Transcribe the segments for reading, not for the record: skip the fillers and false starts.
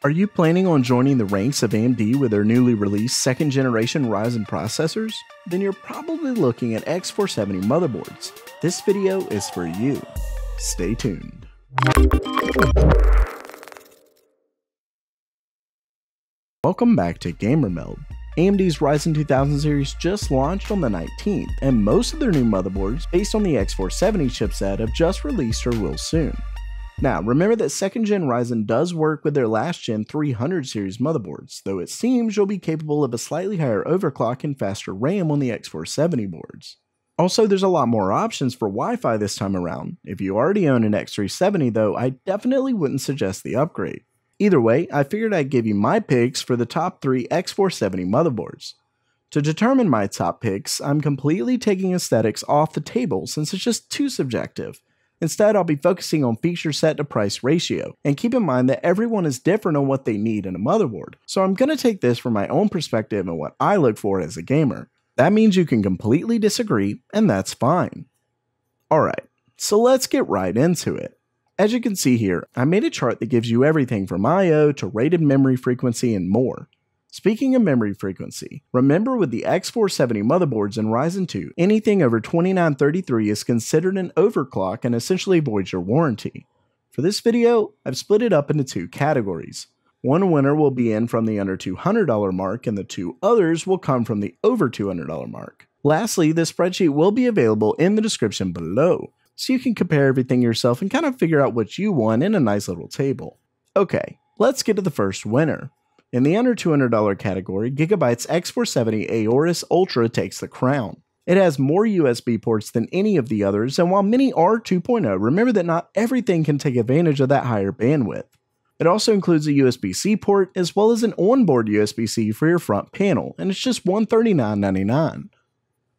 Are you planning on joining the ranks of AMD with their newly released 2nd generation Ryzen processors? Then you're probably looking at X470 motherboards. This video is for you. Stay tuned. Welcome back to Gamer Meld. AMD's Ryzen 2000 series just launched on the 19th, and most of their new motherboards based on the X470 chipset have just released or will soon. Now, remember that 2nd gen Ryzen does work with their last gen 300 series motherboards, though it seems you'll be capable of a slightly higher overclock and faster RAM on the X470 boards. Also, there's a lot more options for Wi-Fi this time around. If you already own an X370 though, I definitely wouldn't suggest the upgrade. Either way, I figured I'd give you my picks for the top 3 X470 motherboards. To determine my top picks, I'm completely taking aesthetics off the table since it's just too subjective. Instead, I'll be focusing on feature set to price ratio, and keep in mind that everyone is different on what they need in a motherboard, so I'm going to take this from my own perspective and what I look for as a gamer. That means you can completely disagree, and that's fine. Alright, so let's get right into it. As you can see here, I made a chart that gives you everything from I/O to rated memory frequency and more. Speaking of memory frequency, remember with the X470 motherboards in Ryzen 2, anything over 2933 is considered an overclock and essentially voids your warranty. For this video, I've split it up into 2 categories. One winner will be in from the under $200 mark and the 2 others will come from the over $200 mark. Lastly, the spreadsheet will be available in the description below, so you can compare everything yourself and kind of figure out what you want in a nice little table. Okay, let's get to the first winner. In the under $200 category, Gigabyte's X470 Aorus Ultra takes the crown. It has more USB ports than any of the others, and while many are 2.0, remember that not everything can take advantage of that higher bandwidth. It also includes a USB-C port as well as an onboard USB-C for your front panel, and it's just $139.99.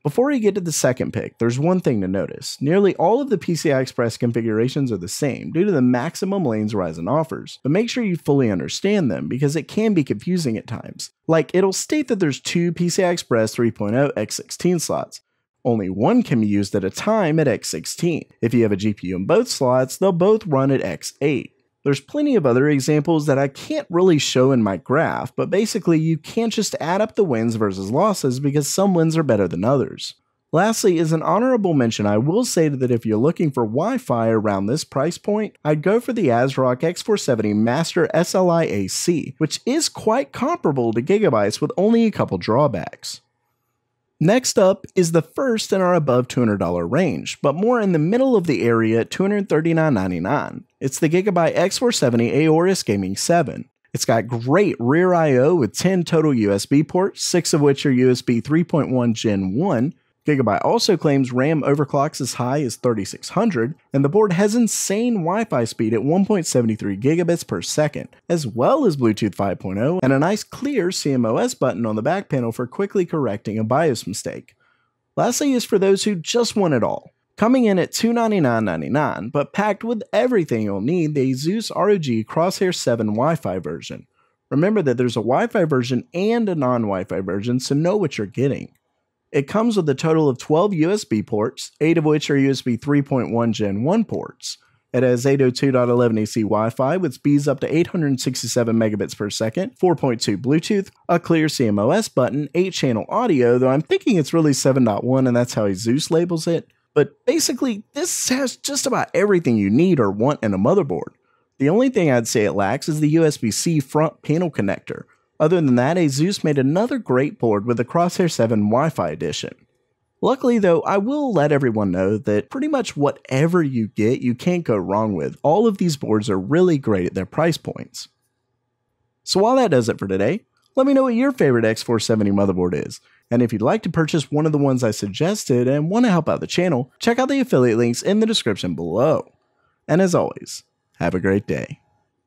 Before we get to the second pick, there's one thing to notice. Nearly all of the PCI Express configurations are the same due to the maximum lanes Ryzen offers, but make sure you fully understand them because it can be confusing at times. Like, it'll state that there's 2 PCI Express 3.0 X16 slots. Only one can be used at a time at X16. If you have a GPU in both slots, they'll both run at X8. There's plenty of other examples that I can't really show in my graph, but basically you can't just add up the wins versus losses because some wins are better than others. Lastly, as an honorable mention, I will say that if you're looking for Wi-Fi around this price point, I'd go for the ASRock X470 Master SLI AC, which is quite comparable to Gigabyte's with only a couple drawbacks. Next up is the first in our above $200 range, but more in the middle of the area at $239.99. It's the Gigabyte X470 Aorus Gaming 7. It's got great rear I/O with 10 total USB ports, 6 of which are USB 3.1 Gen 1. Gigabyte also claims RAM overclocks as high as 3600, and the board has insane Wi-Fi speed at 1.73 gigabits per second, as well as Bluetooth 5.0 and a nice clear CMOS button on the back panel for quickly correcting a BIOS mistake. Lastly is for those who just want it all. Coming in at $299.99, but packed with everything you'll need, the ASUS ROG Crosshair 7 Wi-Fi version. Remember that there's a Wi-Fi version and a non-Wi-Fi version, so know what you're getting. It comes with a total of 12 USB ports, 8 of which are USB 3.1 Gen 1 ports. It has 802.11ac Wi-Fi with speeds up to 867 megabits per second, 4.2 Bluetooth, a clear CMOS button, 8-channel audio, though I'm thinking it's really 7.1 and that's how ASUS labels it. But basically, this has just about everything you need or want in a motherboard. The only thing I'd say it lacks is the USB-C front panel connector. Other than that, ASUS made another great board with the Crosshair 7 Wi-Fi edition. Luckily though, I will let everyone know that pretty much whatever you get, you can't go wrong with. All of these boards are really great at their price points. So while that does it for today, let me know what your favorite X470 motherboard is. And if you'd like to purchase one of the ones I suggested and want to help out the channel, check out the affiliate links in the description below. And as always, have a great day.